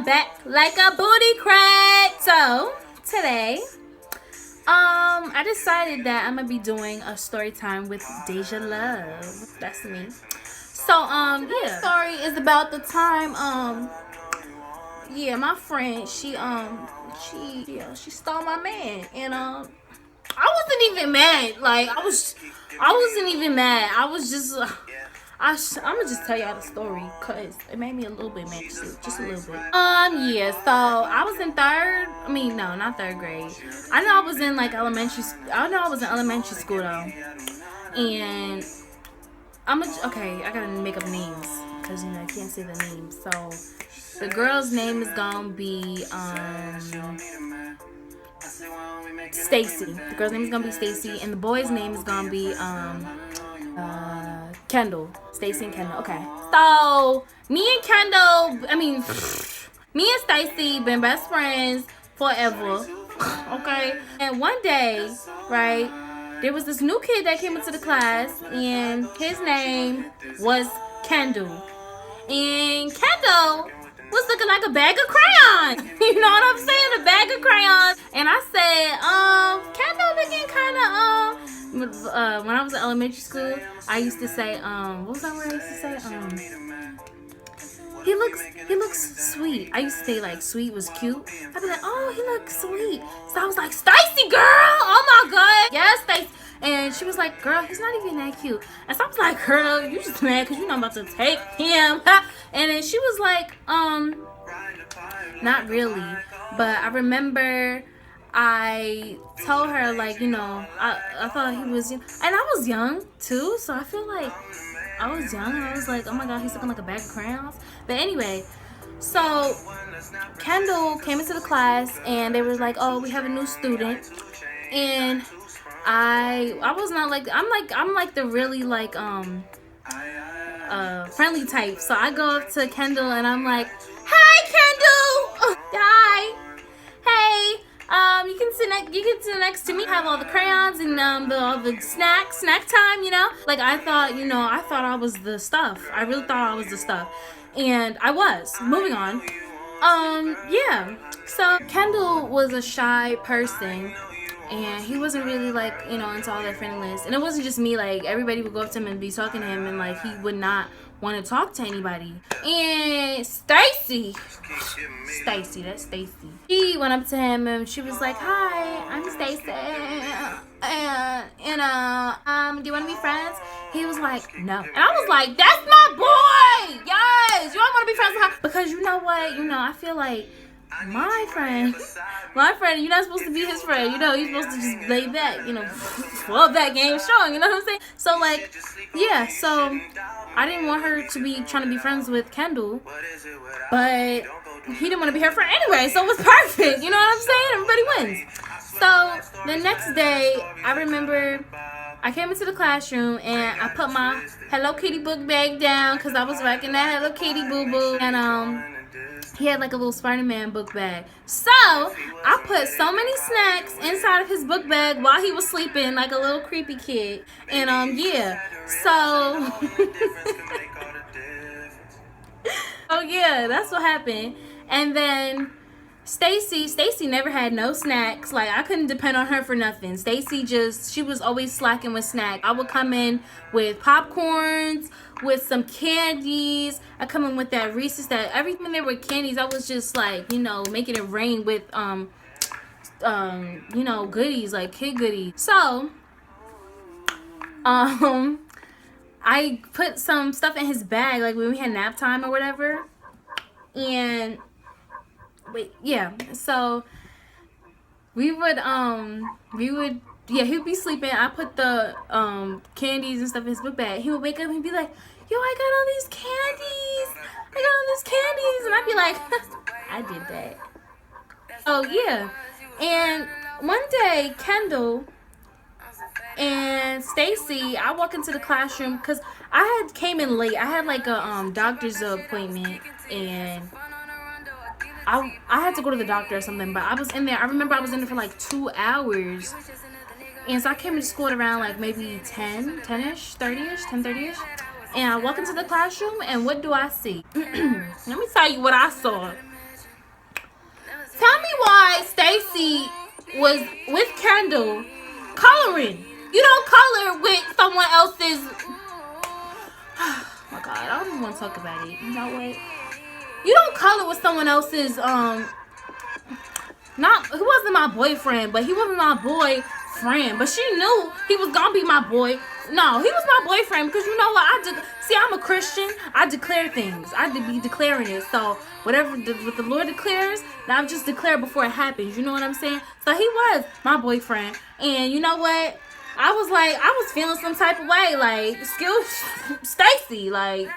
I'm back like a booty crack. So today, I decided that I'm gonna be doing a story time with Deija Love. That's me. So yeah, story is about the time yeah, my friend she stole my man, and I wasn't even mad. Like I wasn't even mad. I was just. I'm gonna just tell y'all the story because it made me a little bit mad, just a little bit. Yeah. So I was in third. I mean, no, not third grade. I know I was in like elementary. I know I was in elementary school though, and okay. I gotta make up names because I can't say the names. So the girl's name is gonna be Stacy. The girl's name is gonna be Stacy, and the boy's name is gonna be Kendall. Stacy and Kendall. Okay. So me and Stacy been best friends forever. Okay. And one day, right, there was this new kid that came into the class, and his name was Kendall. And Kendall was looking like a bag of crayons. You know what I'm saying? A bag of crayons. And I said, Kendall looking kind of, when I was in elementary school, I used to say, what was that word I used to say? He looks sweet. I used to say like sweet was cute. I'd be like, oh, he looks sweet. So I was like, Stacy, girl, oh my god, yes, Stacy. And she was like, girl, he's not even that cute. And so I was like, girl, you just mad because you know I'm about to take him. And then she was like, not really. But I remember I told her, like, you know, I thought he was, and I was young too, so I feel like I was young and I was like, oh my god, he's looking like a bag of crayons. But anyway, so Kendall came into the class and they were like, oh, we have a new student. And I was not like, I'm like the really like friendly type. So I go up to Kendall and I'm like, hi Kendall. Hi. Hey. You can sit next to me. Have all the crayons and all the snack time, you know? Like I thought I was the stuff. I really thought I was the stuff. And I was. Moving on. Yeah. So Kendall was a shy person, and he wasn't really like, into all that friendliness. And it wasn't just me, like everybody would go up to him and be talking to him, and like he would not want to talk to anybody. And Stacy, that's Stacy. She went up to him and she was like, "Hi, I'm Stacy, and do you want to be friends?" He was like, "No," and I was like, "That's my boy. Yes, you don't want to be friends with her because you know what? I feel like my friend, you're not supposed to be his friend. You're supposed to just lay back, love that game strong. You know what I'm saying? So like, yeah. So I didn't want her to be trying to be friends with Kendall, but he didn't want to be her friend anyway. So it was perfect. You know what I'm saying? Everybody wins. So the next day, I remember I came into the classroom and I put my Hello Kitty book bag down because I was rocking that Hello Kitty boo boo, and he had like a little Spider-Man book bag. So I put so many snacks inside of his book bag while he was sleeping like a little creepy kid. And yeah. So oh yeah, that's what happened. And then Stacy never had no snacks. Like I couldn't depend on her for nothing. She was always slacking with snacks. I would come in with popcorns, with some candies. I come in with that Reese's, that everything there were candies. I was just like, making it rain with goodies, like kid goodies. So I put some stuff in his bag, like when we had nap time or whatever. And so he would be sleeping. I put the candies and stuff in his book bag. He would wake up and be like, yo, I got all these candies. And I'd be like, I did that. Oh yeah. And one day Kendall and Stacy, I walk into the classroom because I came in late. I had like a doctor's appointment, and I had to go to the doctor or something, but I was in there. I remember I was in there for like 2 hours. And so I came into school at around like maybe 10-ish, 10:30-ish. And I walk into the classroom, and what do I see? Let me tell you what I saw. why Stacy was with Kendall coloring. You don't color with someone else's. Oh my God, I don't even want to talk about it. You know what? You don't color with someone else's not, he wasn't my boyfriend, but he wasn't my boyfriend. But she knew he was gonna be my boy. No, he was my boyfriend because you know what? See, I'm a Christian. I declare things. I be declaring it. So whatever what the Lord declares, I just declare before it happens. You know what I'm saying? So he was my boyfriend, and you know what? I was feeling some type of way, like, excuse Stacy, like.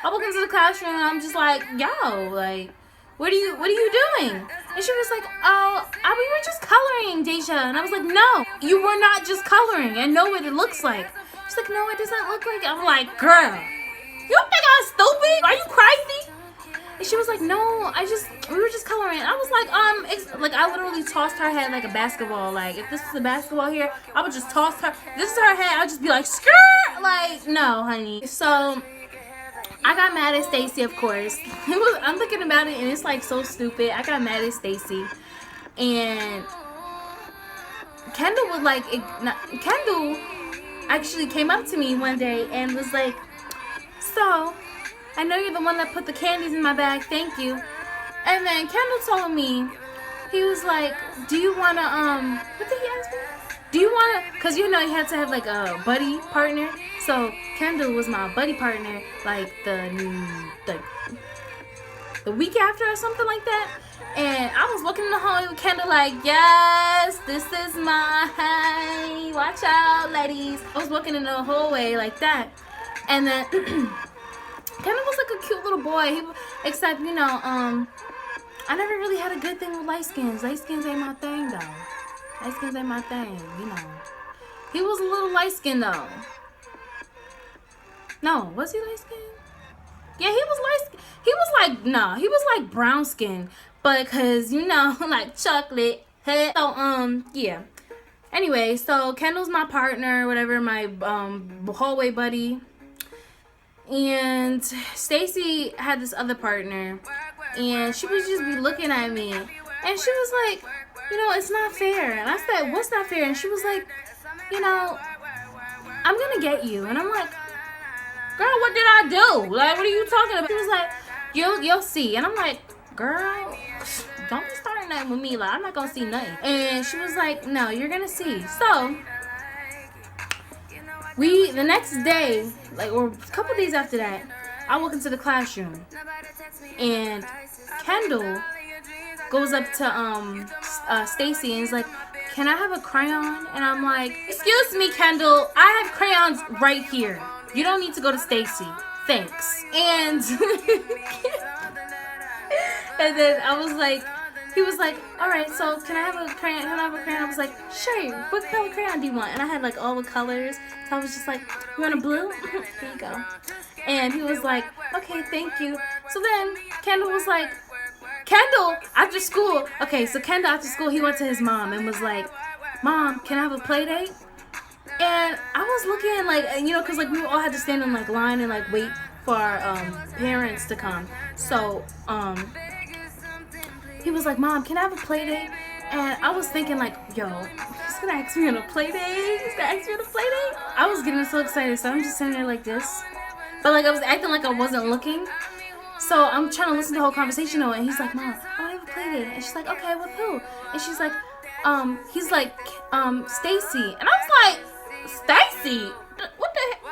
I walk into the classroom and I'm just like, yo, like, what are you doing? And she was like, oh, we were just coloring, Deija. And I was like, no, you were not just coloring. I know what it looks like. She's like, no, it doesn't look like it. I'm like, girl, you think I'm stupid? Are you crazy? And she was like, no, we were just coloring. I was like, I literally tossed her head like a basketball. Like, if this was a basketball here, I would just toss her. This is her head. I'd just be like, skirt. Like, no, honey. So I got mad at Stacy, of course. I'm thinking about it, and it's like so stupid. I got mad at Stacy, and Kendall Kendall actually came up to me one day and was like, "So, I know you're the one that put the candies in my bag. Thank you." And then Kendall told me, he was like, "Do you wanna what did he ask me? Do you wanna?" Cause you know you had to have like a buddy partner. So Kendall was my buddy partner, like the week after or something like that. And I was walking in the hallway with Kendall like, yes, this is my, watch out, ladies. I was walking in the hallway like that. And then Kendall was like a cute little boy. Except, you know, I never really had a good thing with light skins. Light skins ain't my thing, though. Light skins ain't my thing, you know. He was a little light skinned though. No, was he light skinned? Yeah, he was light skinned. He was like brown skin, but cause you know, like chocolate. So yeah. Anyway, so Kendall's my partner, whatever, my hallway buddy. And Stacy had this other partner, and she would just be looking at me, and she was like, you know, it's not fair. And I said, what's not fair? And she was like, you know, I'm gonna get you. And I'm like, girl, what did I do? Like, what are you talking about? She was like, you'll see. And I'm like, girl, don't be starting that with me. Like, I'm not gonna see nothing. And she was like, no, you're gonna see. So the next day, like, or a couple days after that, I walk into the classroom, and Kendall goes up to Stacy and is like, can I have a crayon? And I'm like, excuse me, Kendall, I have crayons right here. You don't need to go to Stacy. Thanks. And and then I was like, he was like, all right, so can I have a crayon? Can I have a crayon? I was like, sure. What color crayon do you want? And I had like all the colors. So I was just like, you want a blue? Here you go. And he was like, okay, thank you. So then Kendall was like, Kendall, after school. Okay, so Kendall after school, he went to his mom and was like, Mom, can I have a play date? And I was looking like, you know, because like we all had to stand in like line and like wait for our parents to come. So he was like, Mom, can I have a play date? And I was thinking like, yo, he's gonna ask me on a play date? He's gonna ask me on a play date? I was getting so excited, so I'm just sitting there like this. But like I was acting like I wasn't looking. So I'm trying to listen to the whole conversation though, and he's like, Mom, I want to have a play date. And she's like, okay, with who? And she's like, he's like, Stacy. And I was like, Stacy?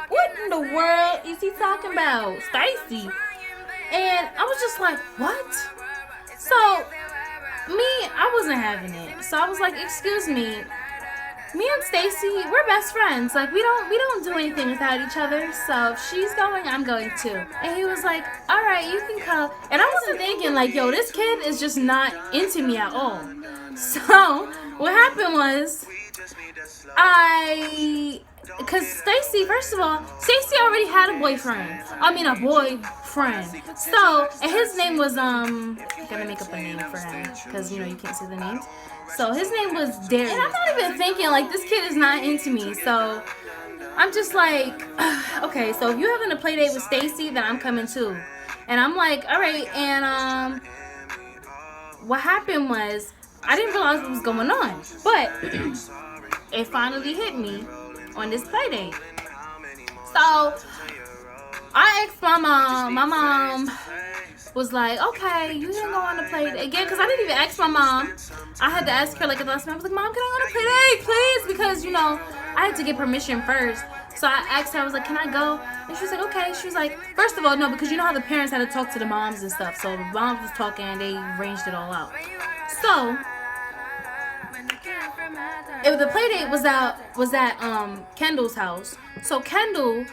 What in the world is he talking about? Stacy? And I was just like, what? So I wasn't having it. So I was like, excuse me. Me and Stacy, we're best friends. Like we don't do anything without each other. So if she's going, I'm going too. And he was like, all right, you can come. And I wasn't thinking like, yo, this kid is just not into me at all. So what happened was, because Stacy, first of all, Stacy already had a boyfriend. I mean, a boyfriend. So, and his name was, I'm gonna make up a name for him, because, you know, you can't see the names. So, his name was Darius. And I'm not even thinking, like, this kid is not into me. So, I'm just like, okay, so if you're having a play date with Stacy, then I'm coming too. And I'm like, all right, and, what happened was, I didn't realize what was going on, but it finally hit me on this play date. So I asked my mom. My mom was like, okay, you can go on the play date again, because I didn't even ask my mom. I had to ask her like at the last minute. I was like, Mom, can I go on a play date, please? Because, you know, I had to get permission first. So I asked her, I was like, can I go? And she was like, okay. She was like, first of all, no, because you know how the parents had to talk to the moms and stuff. So the moms was talking and they arranged it all out. So if the play date was at Kendall's house. So Kendall,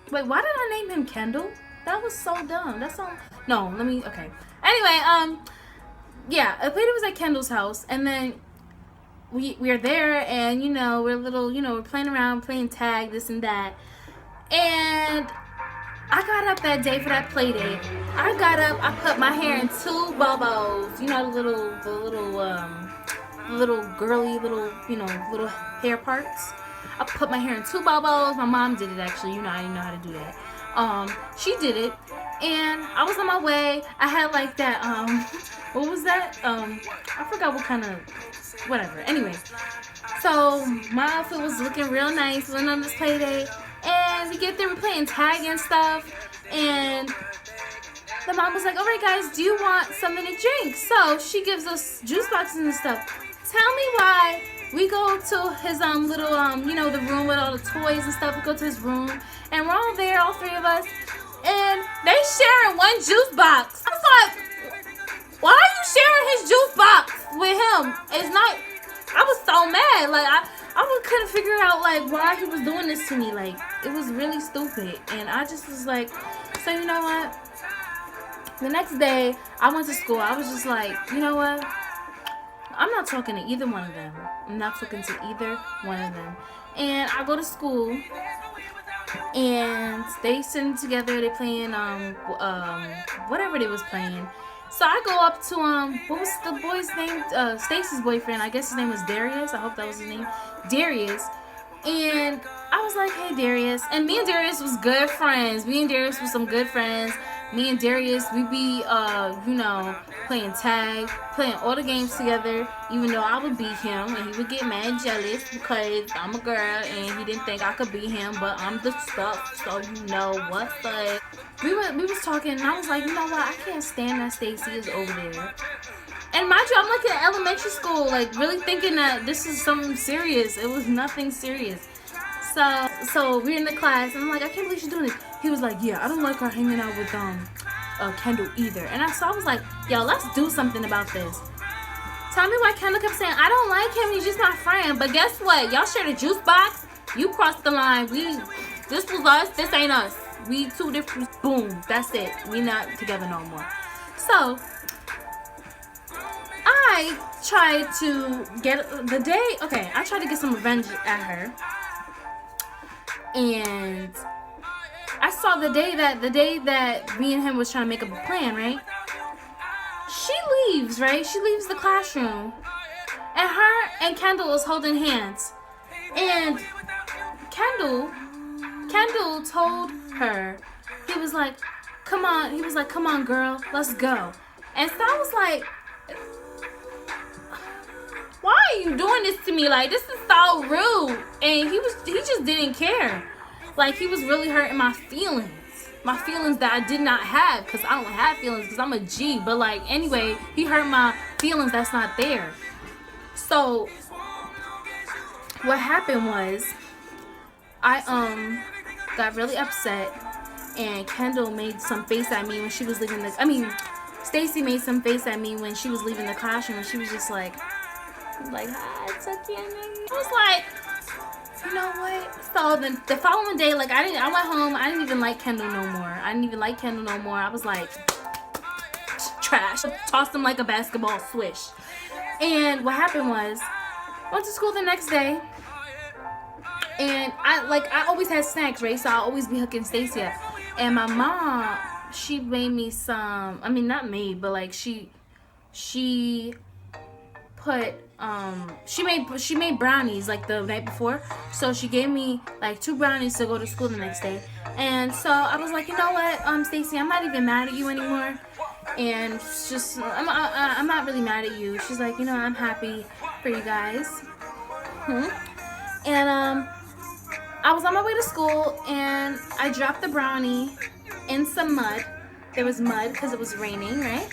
wait, why did I name him Kendall? That was so dumb. That's so, no, let me, okay. Anyway, yeah, the play date was at Kendall's house, and then we're there, and, you know, we're little, you know, we're playing around, playing tag, this and that. And I got up that day for that play date. I got up, I put my hair in 2 bobos. You know, the little girly, you know, little hair parts. I put my hair in 2 bobos. My mom did it, actually. You know, I didn't know how to do that. She did it. And I was on my way. I had like that, what was that? I forgot what kind of, whatever. Anyway, so my outfit was looking real nice. Went on this play date. And we get there, we're playing tag and stuff. And the mom was like, all right, guys, do you want something to drink? So she gives us juice boxes and stuff. Tell me why we go to his little, you know, the room with all the toys and stuff. We go to his room. And we're all there, all 3 of us. And they sharing 1 juice box. I was like, why are you sharing his juice box with him? It's not, I was so mad. Like, I couldn't figure out, like, why he was doing this to me. Like, it was really stupid. And I just was like, so you know what? The next day, I went to school. I was just like, you know what? I'm not talking to either one of them. I'm not talking to either one of them. And I go to school, and they sitting together. They playing, whatever they was playing. So I go up to, what was the boy's name? Stacy's boyfriend. I guess his name was Darius. I hope that was his name. Darius. And I was like, hey, Darius. And me and Darius was good friends. Me and Darius was some good friends. Me and Darius, we be, you know, playing tag, playing all the games together, even though I would beat him, and he would get mad and jealous because I'm a girl, and he didn't think I could beat him, but I'm the stuff, so you know what's up. We was talking, and I was like, you know what, I can't stand that Stacy is over there. And mind you, I'm like in elementary school, like really thinking that this is something serious. It was nothing serious. So we're in the class, and I'm like, I can't believe she's doing this. He was like, yeah, I don't like her hanging out with Kendall either. And so I was like, yo, let's do something about this. Tell me why Kendall kept saying, I don't like him, he's just my friend. But guess what? Y'all shared a juice box. You crossed the line. This was us, this ain't us. We 2 different, boom, that's it. We not together no more. So I tried to get I tried to get some revenge at her. And I saw the day that me and him was trying to make up a plan, right? She leaves, right? She leaves the classroom. And her and Kendall was holding hands. And Kendall told her, he was like, come on, girl, let's go. And so I was like, why are you doing this to me? Like, this is so rude. And he just didn't care. Like, he was really hurting my feelings. My feelings that I did not have, because I don't have feelings, because I'm a G. But, like, anyway, he hurt my feelings that's not there. So, what happened was, I, got really upset, and Kendall made some face at me when she was leaving Stacy made some face at me when she was leaving the classroom, and she was just like, hi, it's okay. I was like, you know what? So the following day, like, I went home. I didn't even like Kendall no more. I was like, trash. Tossed him like a basketball, swish. And what happened was, went to school the next day, and I always had snacks, right? So I always be hooking Stacy up. And my mom, she made me some. I mean, not made, but like she put she made brownies like the night before. So she gave me like 2 brownies to go to school the next day. And so I was like, you know what, Stacy, I'm not even mad at you anymore. And she's just, I'm not really mad at you. She's like, you know, I'm happy for you guys. And I was on my way to school, and I dropped the brownie in some mud. There was mud because it was raining, right?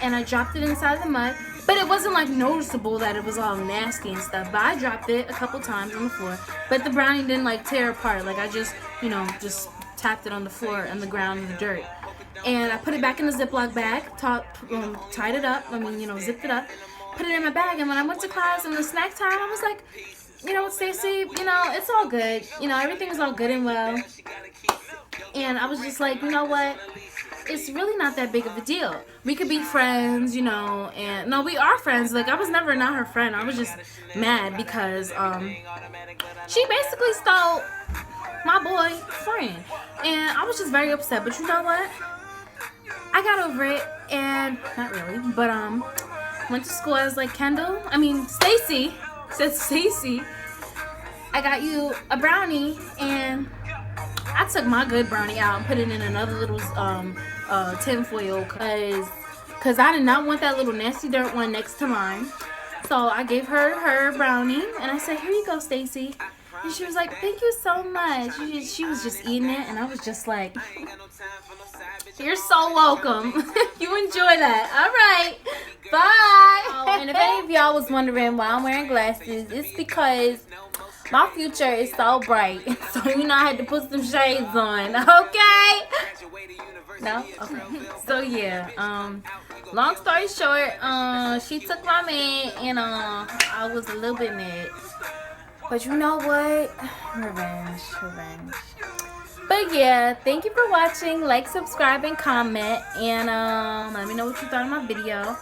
And I dropped it inside the mud, but it wasn't like noticeable that it was all nasty and stuff. But I dropped it a couple times on the floor, but the brownie didn't like tear apart. Like I just, you know, just tapped it on the floor, on the ground, in the dirt. And I put it back in the Ziploc bag, tied it up, zipped it up, put it in my bag. And when I went to class and the snack time, I was like, you know what, Stacey, you know, it's all good. You know, everything's all good and well. And I was just like, you know what? It's really not that big of a deal. We could be friends, you know, and no, we are friends. Like, I was never not her friend. I was just mad because she basically stole my boy friend. And I was just very upset. But you know what? I got over it, and not really, but went to school. I was like, Stacey, said Stacey, I got you a brownie, and I took my good brownie out and put it in another little tinfoil because I did not want that little nasty dirt one next to mine. So I gave her brownie, and I said, here you go, Stacey. And she was like, thank you so much. She was just eating it, and I was just like, you're so welcome. You enjoy that. All right. Bye. Oh, and if any of y'all was wondering why I'm wearing glasses, it's because my future is so bright. So, you know, I had to put some shades on. Okay? No? Okay. So, yeah. Long story short, she took my man, and I was a little bit mad. But you know what? Revenge. But yeah, thank you for watching. Like, subscribe, and comment. And let me know what you thought of my video.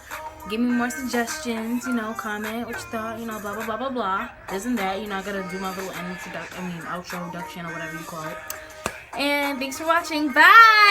Give me more suggestions, you know, comment what you thought, you know, blah, blah, blah, blah, blah. Isn't that, you know, I gotta do my little outro reduction or whatever you call it. And thanks for watching. Bye!